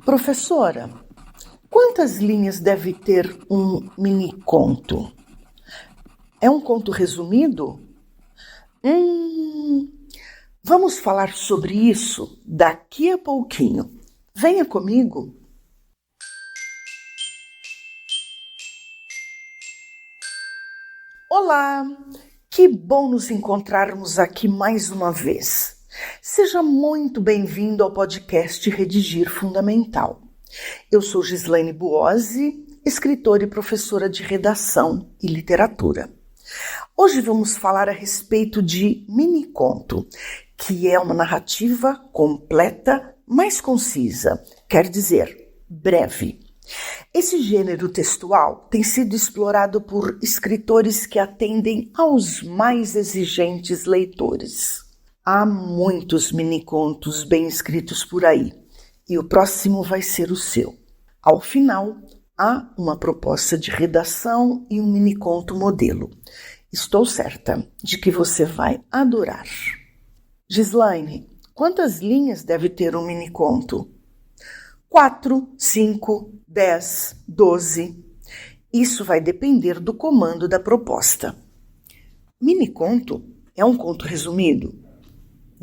Professora, quantas linhas deve ter um mini-conto? É um conto resumido? Vamos falar sobre isso daqui a pouquinho. Venha comigo. Olá! Que bom nos encontrarmos aqui mais uma vez. Seja muito bem-vindo ao podcast Redigir Fundamental. Eu sou Gislaine Buozzi, escritora e professora de redação e literatura. Hoje vamos falar a respeito de mini-conto, que é uma narrativa completa, mais concisa, quer dizer, breve. Esse gênero textual tem sido explorado por escritores que atendem aos mais exigentes leitores. Há muitos mini-contos bem escritos por aí, e o próximo vai ser o seu. Ao final, há uma proposta de redação e um mini-conto modelo. Estou certa de que você vai adorar. Gislaine, quantas linhas deve ter um mini-conto? 4, 5, 10, 12. Isso vai depender do comando da proposta. Mini-conto é um conto resumido?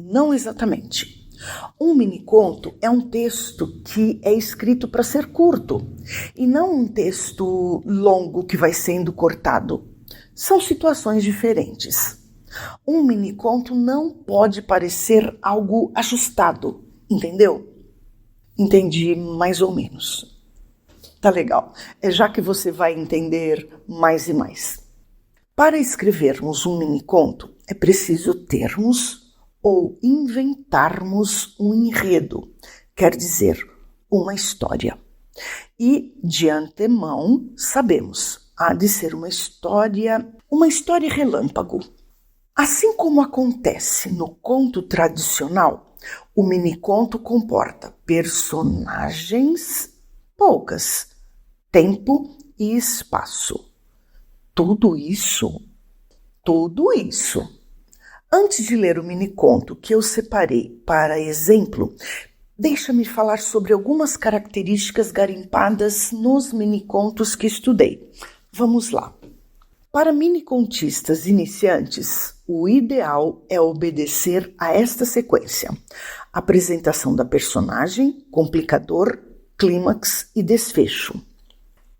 Não exatamente. Um mini-conto é um texto que é escrito para ser curto e não um texto longo que vai sendo cortado. São situações diferentes. Um mini-conto não pode parecer algo ajustado, entendeu? Entendi mais ou menos. Tá legal. Já que você vai entender mais e mais. Para escrevermos um mini-conto, é preciso termos ou inventarmos um enredo, quer dizer, uma história. E, de antemão, sabemos, há de ser uma história relâmpago. Assim como acontece no conto tradicional, o mini-conto comporta personagens, poucas, tempo e espaço. Tudo isso. Antes de ler o mini-conto que eu separei para exemplo, deixa-me falar sobre algumas características garimpadas nos mini-contos que estudei. Vamos lá. Para mini-contistas iniciantes, o ideal é obedecer a esta sequência: apresentação da personagem, complicador, clímax e desfecho.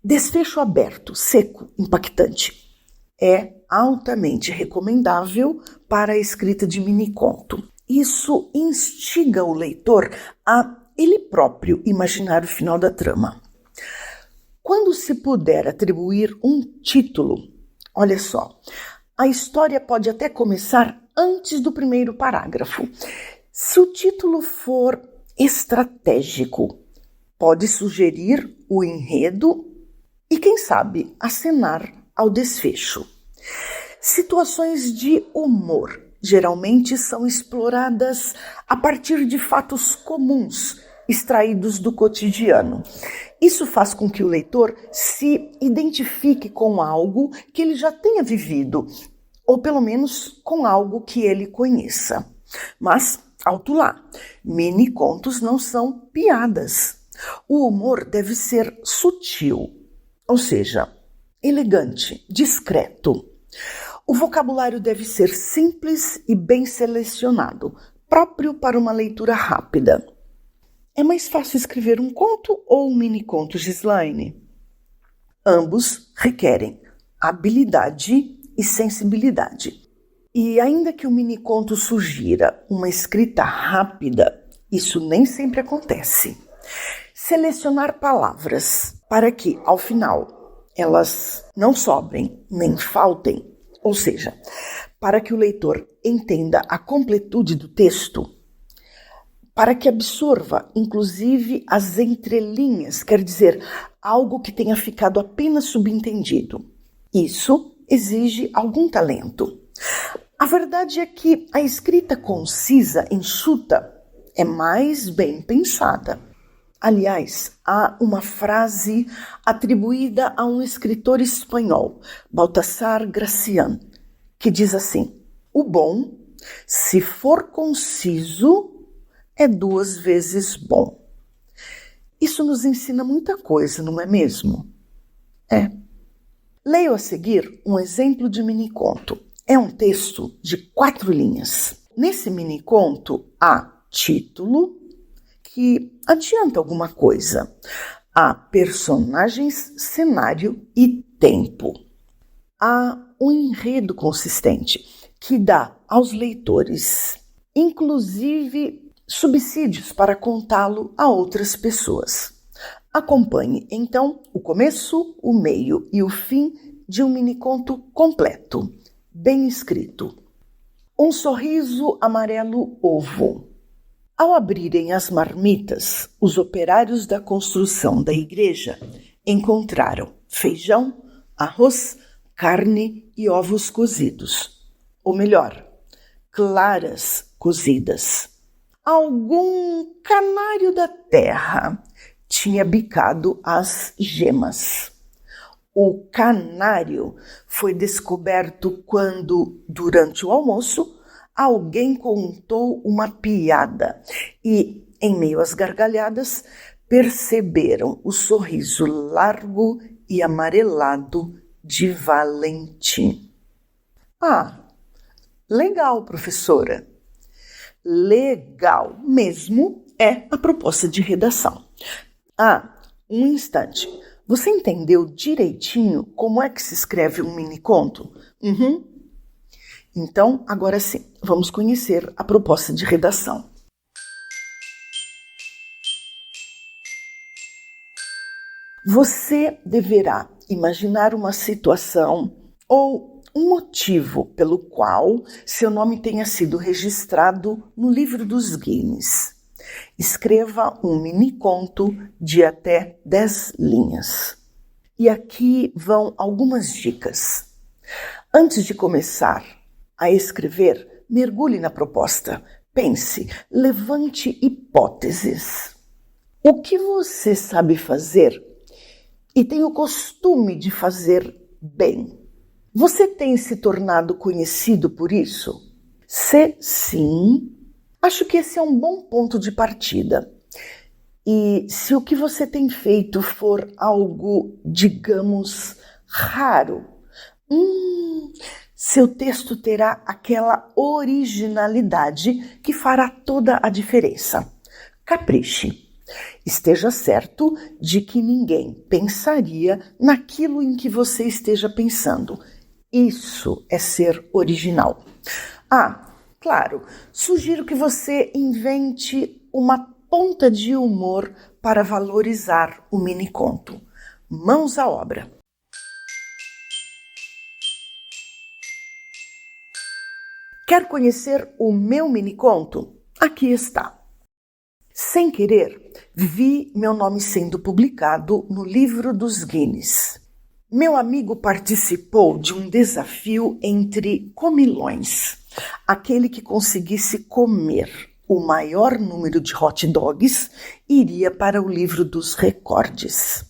Desfecho aberto, seco, impactante. É altamente recomendável para a escrita de mini-conto. Isso instiga o leitor a ele próprio imaginar o final da trama. Quando se puder atribuir um título, olha só, a história pode até começar antes do primeiro parágrafo. Se o título for estratégico, pode sugerir o enredo e, quem sabe, acenar ao desfecho. Situações de humor geralmente são exploradas a partir de fatos comuns, extraídos do cotidiano. Isso faz com que o leitor se identifique com algo que ele já tenha vivido, ou pelo menos com algo que ele conheça. Mas, alto lá, mini-contos não são piadas. O humor deve ser sutil, ou seja, elegante, discreto. O vocabulário deve ser simples e bem selecionado, próprio para uma leitura rápida. É mais fácil escrever um conto ou um mini-conto, Gislaine? Ambos requerem habilidade e sensibilidade. E ainda que o mini-conto sugira uma escrita rápida, isso nem sempre acontece. Selecionar palavras para que, ao final, elas não sobrem nem faltem, ou seja, para que o leitor entenda a completude do texto, para que absorva, inclusive, as entrelinhas, quer dizer, algo que tenha ficado apenas subentendido. Isso exige algum talento. A verdade é que a escrita concisa, enxuta, é mais bem pensada. Aliás, há uma frase atribuída a um escritor espanhol, Baltasar Gracián, que diz assim: o bom, se for conciso, é 2 vezes bom. Isso nos ensina muita coisa, não é mesmo? É. Leio a seguir um exemplo de miniconto. É um texto de 4 linhas. Nesse miniconto há título, que adianta alguma coisa. Há personagens, cenário e tempo. Há um enredo consistente que dá aos leitores, inclusive, subsídios para contá-lo a outras pessoas. Acompanhe, então, o começo, o meio e o fim de um miniconto completo, bem escrito. Um sorriso amarelo ovo. Ao abrirem as marmitas, os operários da construção da igreja encontraram feijão, arroz, carne e ovos cozidos. Ou melhor, claras cozidas. Algum canário da terra tinha bicado as gemas. O canário foi descoberto quando, durante o almoço, alguém contou uma piada e, em meio às gargalhadas, perceberam o sorriso largo e amarelado de Valentim. Ah, legal, professora. Legal mesmo é a proposta de redação. Ah, um instante. Você entendeu direitinho como é que se escreve um miniconto? Uhum. Então, agora sim, vamos conhecer a proposta de redação. Você deverá imaginar uma situação ou um motivo pelo qual seu nome tenha sido registrado no livro dos Guinness. Escreva um miniconto de até 10 linhas. E aqui vão algumas dicas. Antes de começar a escrever, mergulhe na proposta. Pense, levante hipóteses. O que você sabe fazer e tem o costume de fazer bem? Você tem se tornado conhecido por isso? Se sim, acho que esse é um bom ponto de partida. E se o que você tem feito for algo, digamos, raro, seu texto terá aquela originalidade que fará toda a diferença. Capriche. Esteja certo de que ninguém pensaria naquilo em que você esteja pensando. Isso é ser original. Ah, claro, sugiro que você invente uma ponta de humor para valorizar o miniconto. Mãos à obra. Quer conhecer o meu miniconto? Aqui está. Sem querer, vi meu nome sendo publicado no livro dos Guinness. Meu amigo participou de um desafio entre comilões. Aquele que conseguisse comer o maior número de hot dogs iria para o livro dos recordes.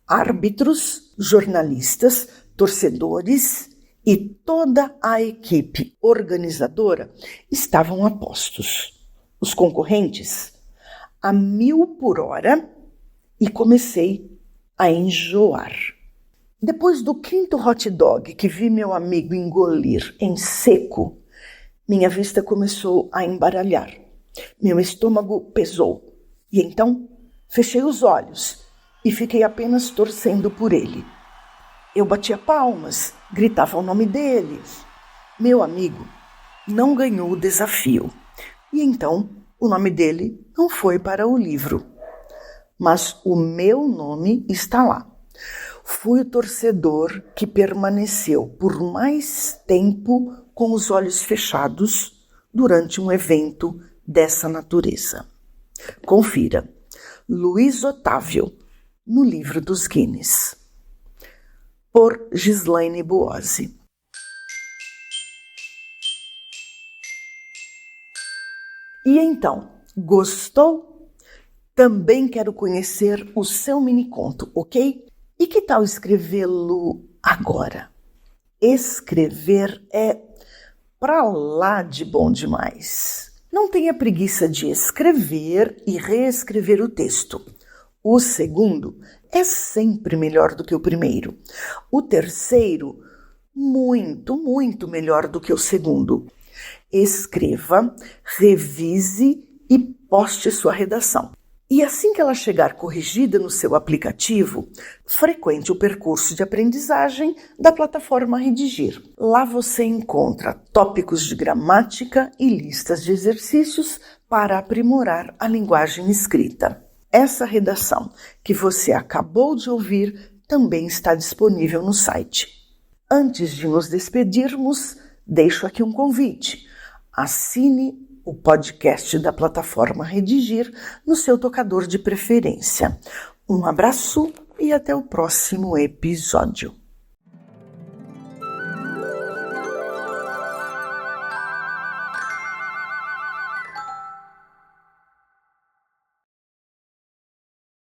Árbitros, jornalistas, torcedores e toda a equipe organizadora estavam a postos. Os concorrentes a 1000 por hora e comecei a enjoar. Depois do 5º hot dog que vi meu amigo engolir em seco, minha vista começou a embaralhar. Meu estômago pesou e então fechei os olhos e fiquei apenas torcendo por ele. Eu batia palmas, gritava o nome dele. Meu amigo não ganhou o desafio e então o nome dele não foi para o livro. Mas o meu nome está lá. Fui o torcedor que permaneceu por mais tempo com os olhos fechados durante um evento dessa natureza. Confira. Luiz Otávio, no livro dos Guinness. Por Gislaine Buozzi. E então, gostou? Também quero conhecer o seu miniconto, ok? E que tal escrevê-lo agora? Escrever é pra lá de bom demais. Não tenha preguiça de escrever e reescrever o texto. O segundo é sempre melhor do que o primeiro. O terceiro, muito, muito melhor do que o segundo. Escreva, revise e poste sua redação. E assim que ela chegar corrigida no seu aplicativo, frequente o percurso de aprendizagem da plataforma Redigir. Lá você encontra tópicos de gramática e listas de exercícios para aprimorar a linguagem escrita. Essa redação que você acabou de ouvir também está disponível no site. Antes de nos despedirmos, deixo aqui um convite. Assine o podcast da plataforma Redigir no seu tocador de preferência. Um abraço e até o próximo episódio.